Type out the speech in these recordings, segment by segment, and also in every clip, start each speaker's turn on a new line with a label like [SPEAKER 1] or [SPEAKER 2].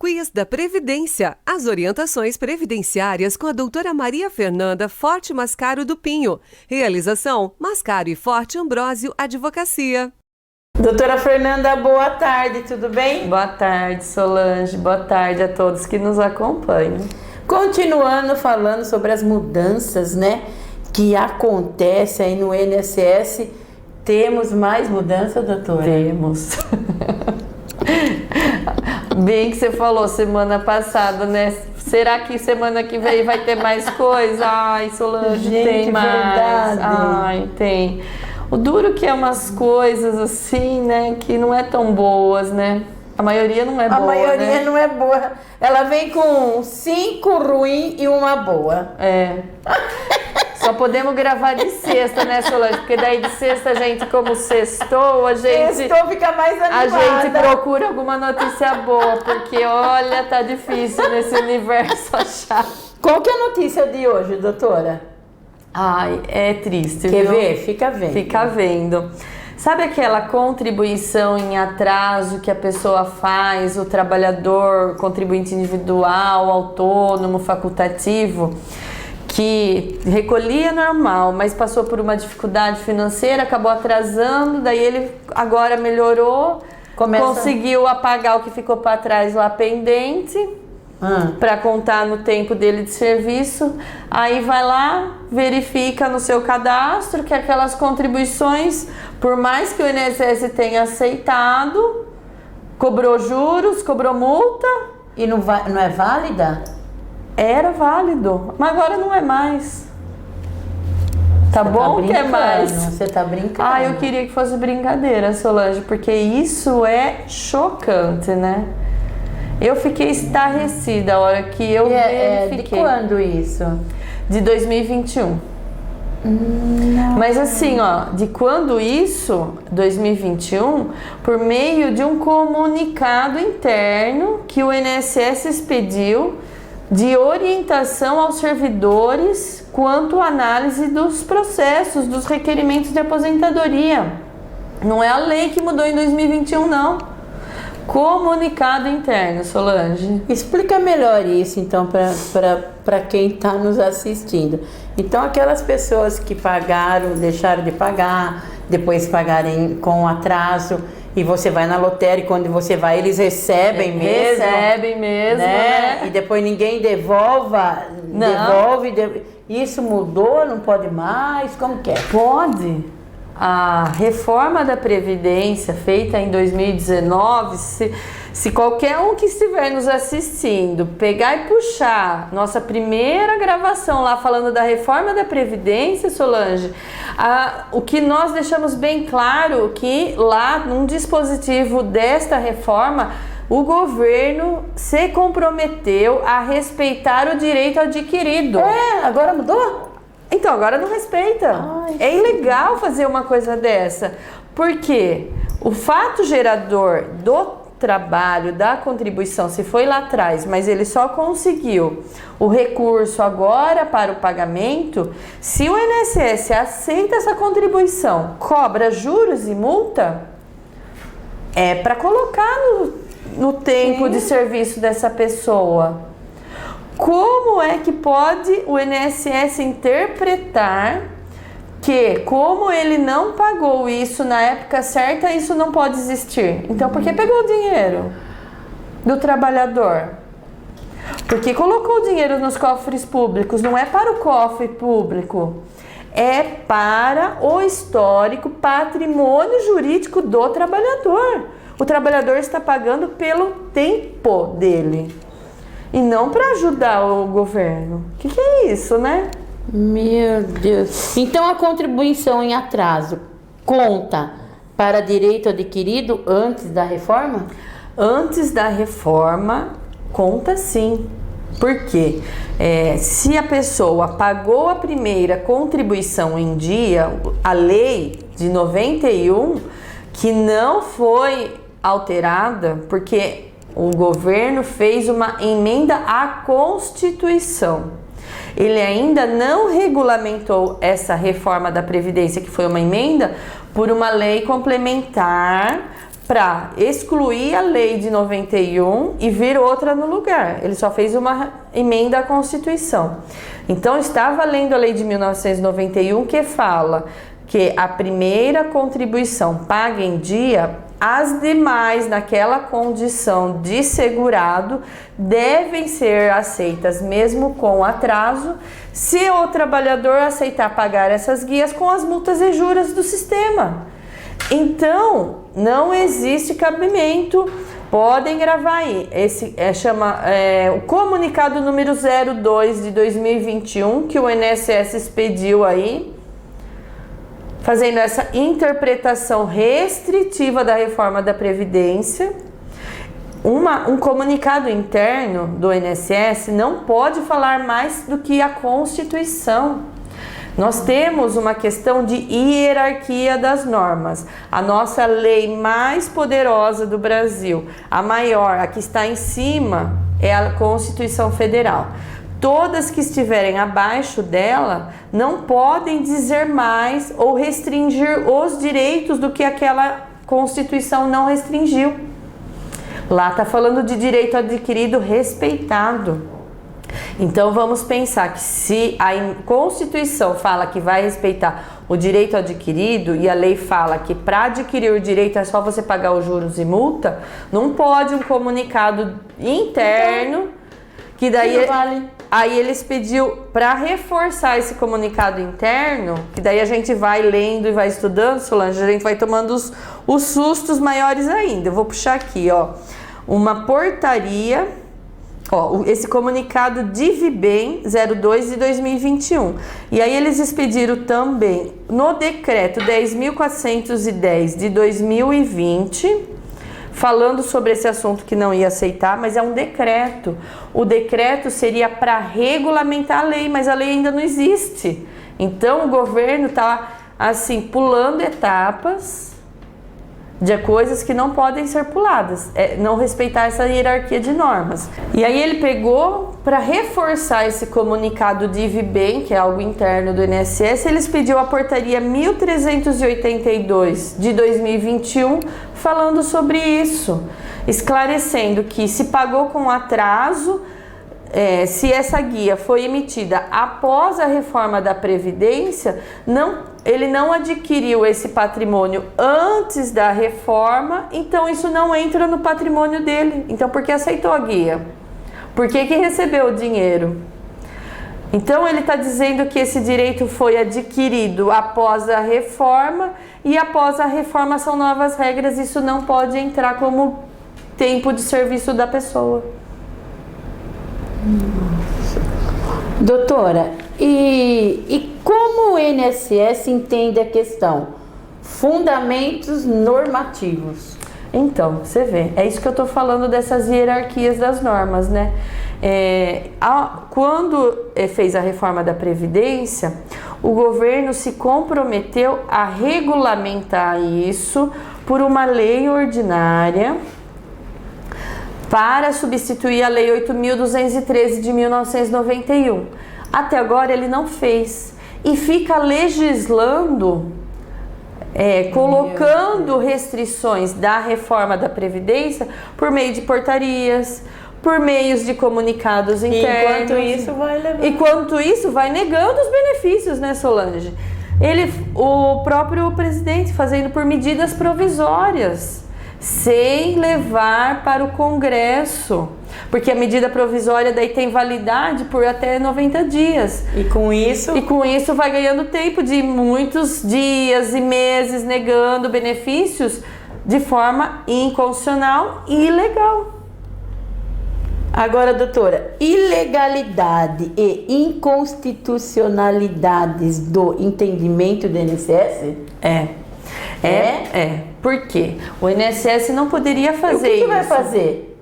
[SPEAKER 1] Quiz da Previdência. As orientações previdenciárias com a doutora Maria Fernanda Forte Mascaro do Pinho. Realização: Mascaro e Forte Ambrósio Advocacia.
[SPEAKER 2] Doutora Fernanda, boa tarde, tudo bem?
[SPEAKER 3] Boa tarde, Solange. Boa tarde a todos que nos acompanham.
[SPEAKER 2] Continuando falando sobre as mudanças, né, que acontecem aí no INSS. Temos mais mudança, doutora?
[SPEAKER 3] Temos. Bem que você falou semana passada, né? Será que semana que vem vai ter mais coisa? Ai, Solange,
[SPEAKER 2] gente,
[SPEAKER 3] tem mais.
[SPEAKER 2] Verdade.
[SPEAKER 3] Ai, tem. O duro que é umas coisas assim, né? Que não é tão boas, né? A maioria não é boa,
[SPEAKER 2] A maioria
[SPEAKER 3] né?
[SPEAKER 2] não é boa. Ela vem com 5 ruins e uma boa.
[SPEAKER 3] É. Só podemos gravar de sexta, né, Solange? Porque daí de sexta, a gente, como sextou, a gente...
[SPEAKER 2] Sextou fica mais animada.
[SPEAKER 3] A gente procura alguma notícia boa, porque, olha, tá difícil nesse universo achar.
[SPEAKER 2] Qual que é a notícia de hoje, doutora?
[SPEAKER 3] Ai, é triste,
[SPEAKER 2] Quer
[SPEAKER 3] viu?
[SPEAKER 2] ver? Fica vendo.
[SPEAKER 3] Fica vendo. Sabe aquela contribuição em atraso que a pessoa faz, o trabalhador, contribuinte individual, autônomo, facultativo, que recolhia normal, mas passou por uma dificuldade financeira, acabou atrasando, daí ele agora melhorou, conseguiu apagar o que ficou para trás lá pendente, para contar no tempo dele de serviço, aí vai lá, verifica no seu cadastro que aquelas contribuições, por mais que o INSS tenha aceitado, cobrou juros, cobrou multa.
[SPEAKER 2] E não é válida?
[SPEAKER 3] Era válido, mas agora não é mais. Tá bom que é mais.
[SPEAKER 2] Você tá brincando.
[SPEAKER 3] Ah, eu queria que fosse brincadeira, Solange, porque isso é chocante, né? Eu fiquei estarrecida a hora que eu verifiquei.
[SPEAKER 2] De quando isso?
[SPEAKER 3] De 2021. Mas assim, ó, de quando isso, 2021, por meio de um comunicado interno que o INSS expediu de orientação aos servidores quanto à análise dos processos, dos requerimentos de aposentadoria. Não é a lei que mudou em 2021, não. Comunicado interno, Solange.
[SPEAKER 2] Explica melhor isso, então, para quem está nos assistindo. Então, aquelas pessoas que pagaram, deixaram de pagar, depois pagarem com atraso, e você vai na lotérica, e quando você vai, eles recebem mesmo.
[SPEAKER 3] Recebem mesmo, né?
[SPEAKER 2] E depois ninguém devolve. Isso mudou, não pode mais? Como que é?
[SPEAKER 3] Pode. A reforma da Previdência feita em 2019, se qualquer um que estiver nos assistindo pegar e puxar nossa primeira gravação lá falando da reforma da Previdência, Solange, o que nós deixamos bem claro que lá num dispositivo desta reforma o governo se comprometeu a respeitar o direito adquirido.
[SPEAKER 2] Agora mudou?
[SPEAKER 3] Então, agora não respeita. É ilegal fazer uma coisa dessa. Porque o fato gerador do trabalho, da contribuição, se foi lá atrás, mas ele só conseguiu o recurso agora para o pagamento, se o INSS aceita essa contribuição, cobra juros e multa, é para colocar no tempo de serviço dessa pessoa. Como é que pode o INSS interpretar que, como ele não pagou isso na época certa, isso não pode existir? Então, por que pegou o dinheiro do trabalhador? Porque colocou o dinheiro nos cofres públicos, não é para o cofre público, é para o histórico patrimônio jurídico do trabalhador. O trabalhador está pagando pelo tempo dele. E não para ajudar o governo. O que é isso, né?
[SPEAKER 2] Meu Deus. Então a contribuição em atraso conta para direito adquirido antes da reforma?
[SPEAKER 3] Antes da reforma, conta sim. Por quê? Se a pessoa pagou a primeira contribuição em dia, a lei de 91, que não foi alterada, porque o governo fez uma emenda à Constituição. Ele ainda não regulamentou essa reforma da Previdência, que foi uma emenda, por uma lei complementar para excluir a lei de 91 e vir outra no lugar. Ele só fez uma emenda à Constituição. Então, estava lendo a lei de 1991 que fala que a primeira contribuição paga em dia, as demais, naquela condição de segurado, devem ser aceitas mesmo com atraso, se o trabalhador aceitar pagar essas guias com as multas e juros do sistema. Então, não existe cabimento. Podem gravar aí. Esse o comunicado número 02 de 2021 que o INSS expediu aí, fazendo essa interpretação restritiva da reforma da Previdência. Um comunicado interno do INSS não pode falar mais do que a Constituição. Nós temos uma questão de hierarquia das normas. A nossa lei mais poderosa do Brasil, a maior, a que está em cima, é a Constituição Federal. Todas que estiverem abaixo dela não podem dizer mais ou restringir os direitos do que aquela Constituição não restringiu. Lá está falando de direito adquirido respeitado. Então vamos pensar que se a Constituição fala que vai respeitar o direito adquirido e a lei fala que para adquirir o direito é só você pagar os juros e multa, não pode um comunicado interno que daí aí eles pediu para reforçar esse comunicado interno, que daí a gente vai lendo e vai estudando, Solange, a gente vai tomando os sustos maiores ainda. Eu vou puxar aqui, ó, uma portaria. Ó, esse comunicado de Vibem 02 de 2021. E aí eles expediram também no decreto 10.410 de 2020, falando sobre esse assunto que não ia aceitar, mas é um decreto. O decreto seria para regulamentar a lei, mas a lei ainda não existe. Então o governo está assim pulando etapas de coisas que não podem ser puladas, não respeitar essa hierarquia de normas. E aí ele pegou, para reforçar esse comunicado de IVBEM, que é algo interno do INSS, eles pediu a portaria 1382 de 2021, falando sobre isso, esclarecendo que se pagou com atraso, se essa guia foi emitida após a reforma da Previdência, ele não adquiriu esse patrimônio antes da reforma, então isso não entra no patrimônio dele. Então, por que aceitou a guia? Por que recebeu o dinheiro? Então, ele está dizendo que esse direito foi adquirido após a reforma, e após a reforma são novas regras, isso não pode entrar como tempo de serviço da pessoa.
[SPEAKER 2] Doutora, e como o INSS entende a questão? Fundamentos normativos.
[SPEAKER 3] Então, você vê, é isso que eu estou falando dessas hierarquias das normas, né? Quando fez a reforma da Previdência, o governo se comprometeu a regulamentar isso por uma lei ordinária, para substituir a Lei 8.213 de 1991. Até agora ele não fez. E fica legislando, colocando restrições da reforma da Previdência por meio de portarias, por meios de comunicados internos. Enquanto isso vai negando os benefícios, né, Solange? O próprio presidente fazendo por medidas provisórias, sem levar para o Congresso, porque a medida provisória daí tem validade por até 90 dias.
[SPEAKER 2] E com isso
[SPEAKER 3] vai ganhando tempo de muitos dias e meses negando benefícios de forma inconstitucional e ilegal.
[SPEAKER 2] Agora, doutora, ilegalidade e inconstitucionalidades do entendimento do INSS?
[SPEAKER 3] Por quê? O INSS não poderia fazer isso.
[SPEAKER 2] O que vai fazer?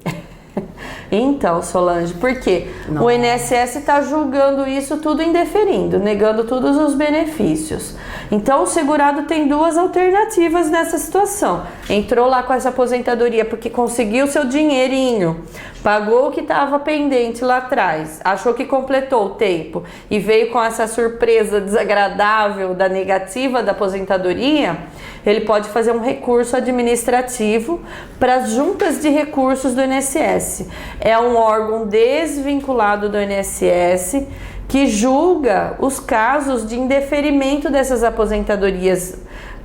[SPEAKER 3] Então, Solange, por quê? O INSS está julgando isso tudo indeferindo, negando todos os benefícios. Então o segurado tem duas alternativas nessa situação. Entrou lá com essa aposentadoria porque conseguiu seu dinheirinho, pagou o que estava pendente lá atrás, achou que completou o tempo e veio com essa surpresa desagradável da negativa da aposentadoria, ele pode fazer um recurso administrativo para as juntas de recursos do INSS. É um órgão desvinculado do INSS que julga os casos de indeferimento dessas aposentadorias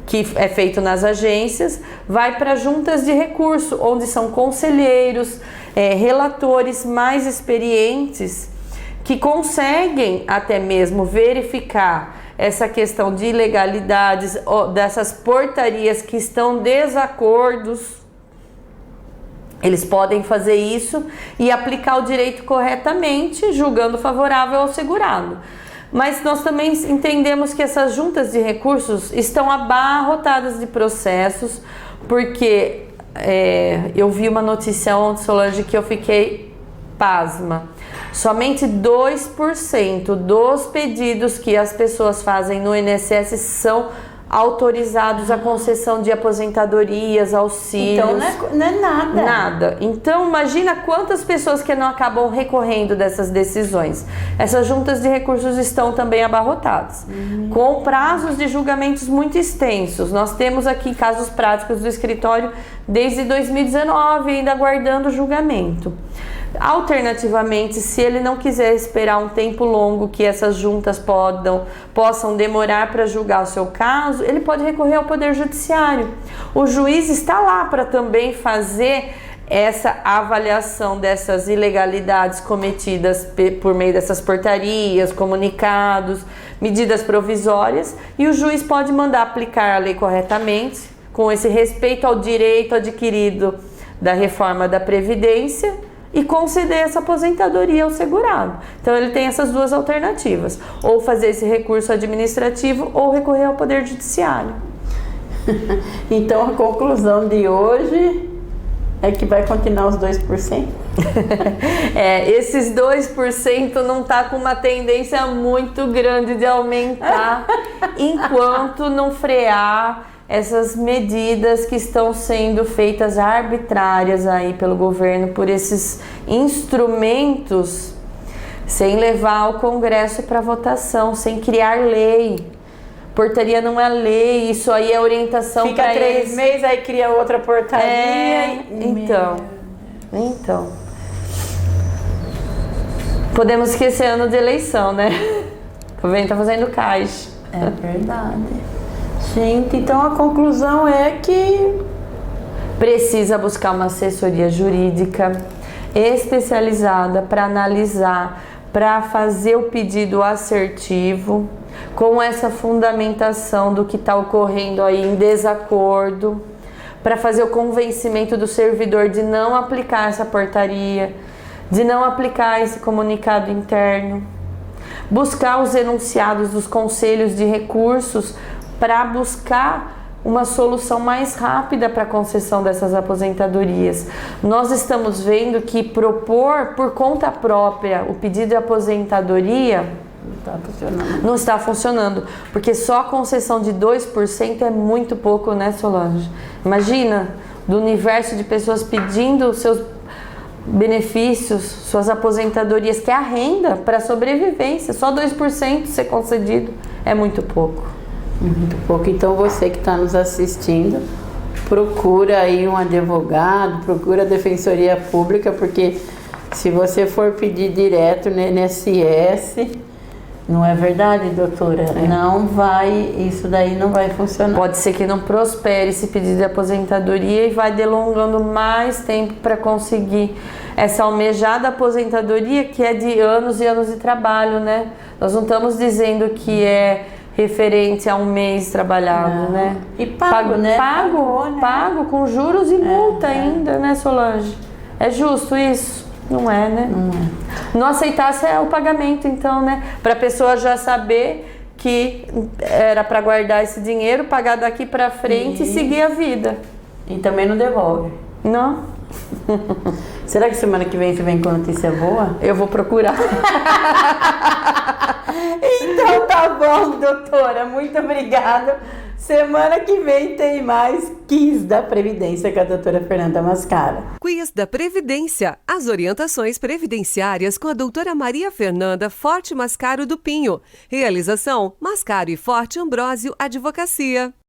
[SPEAKER 3] que é feito nas agências, vai para juntas de recurso, onde são conselheiros, relatores mais experientes que conseguem até mesmo verificar essa questão de ilegalidades, dessas portarias que estão desacordos. Eles podem fazer isso e aplicar o direito corretamente, julgando favorável ao segurado. Mas nós também entendemos que essas juntas de recursos estão abarrotadas de processos, porque eu vi uma notícia ontem, Solange, que eu fiquei pasma. Somente 2% dos pedidos que as pessoas fazem no INSS são autorizados à concessão de aposentadorias, auxílios.
[SPEAKER 2] Então não é nada.
[SPEAKER 3] Nada. Então imagina quantas pessoas que não acabam recorrendo dessas decisões. Essas juntas de recursos estão também abarrotadas, com prazos de julgamentos muito extensos. Nós temos aqui casos práticos do escritório desde 2019, ainda aguardando julgamento. Alternativamente, se ele não quiser esperar um tempo longo que essas juntas possam demorar para julgar o seu caso, ele pode recorrer ao Poder Judiciário. O juiz está lá para também fazer essa avaliação dessas ilegalidades cometidas por meio dessas portarias, comunicados, medidas provisórias, e o juiz pode mandar aplicar a lei corretamente, com esse respeito ao direito adquirido da reforma da Previdência, e conceder essa aposentadoria ao segurado. Então ele tem essas duas alternativas, ou fazer esse recurso administrativo ou recorrer ao Poder Judiciário.
[SPEAKER 2] Então a conclusão de hoje é que vai continuar os 2%?
[SPEAKER 3] Esses 2% não está com uma tendência muito grande de aumentar enquanto não frear essas medidas que estão sendo feitas arbitrárias aí pelo governo por esses instrumentos, sem levar ao Congresso para votação, sem criar lei. Portaria não é lei, isso aí é orientação para
[SPEAKER 2] Fica 3 meses, aí cria outra portaria.
[SPEAKER 3] Então. Podemos esquecer ano de eleição, né? O governo tá fazendo caixa.
[SPEAKER 2] É verdade. Gente, então a conclusão é que
[SPEAKER 3] precisa buscar uma assessoria jurídica especializada para analisar, para fazer o pedido assertivo, com essa fundamentação do que está ocorrendo aí em desacordo, para fazer o convencimento do servidor de não aplicar essa portaria, de não aplicar esse comunicado interno, buscar os enunciados dos conselhos de recursos para buscar uma solução mais rápida para a concessão dessas aposentadorias. Nós estamos vendo que propor por conta própria o pedido de aposentadoria não está funcionando, porque só a concessão de 2% é muito pouco, né, Solange? Imagina, do universo de pessoas pedindo seus benefícios, suas aposentadorias, que é a renda para sobrevivência, só 2% ser concedido é muito pouco.
[SPEAKER 2] Muito pouco. Então você que está nos assistindo, procura aí um advogado, procura a Defensoria Pública, porque se você for pedir direto no INSS, não é verdade, doutora? Não vai, isso daí não vai funcionar.
[SPEAKER 3] Pode ser que não prospere esse pedido de aposentadoria e vai delongando mais tempo para conseguir essa almejada aposentadoria, que é de anos e anos de trabalho, né? Nós não estamos dizendo que é referente a um mês trabalhado, né?
[SPEAKER 2] E pago, né?
[SPEAKER 3] Pago com juros e multa ainda, né, Solange? É justo isso? Não é, né?
[SPEAKER 2] Não é.
[SPEAKER 3] Não aceitasse o pagamento, então, né? Para a pessoa já saber que era para guardar esse dinheiro, pagar daqui para frente e seguir a vida.
[SPEAKER 2] E também não devolve.
[SPEAKER 3] Não?
[SPEAKER 2] Será que semana que vem você vem com notícia boa?
[SPEAKER 3] Eu vou procurar.
[SPEAKER 2] Então tá bom, doutora. Muito obrigada. Semana que vem tem mais Quiz da Previdência com a doutora Fernanda Mascaro.
[SPEAKER 1] Quiz da Previdência. As orientações previdenciárias com a doutora Maria Fernanda Forte Mascaro do Pinho. Realização: Mascaro e Forte Ambrósio Advocacia.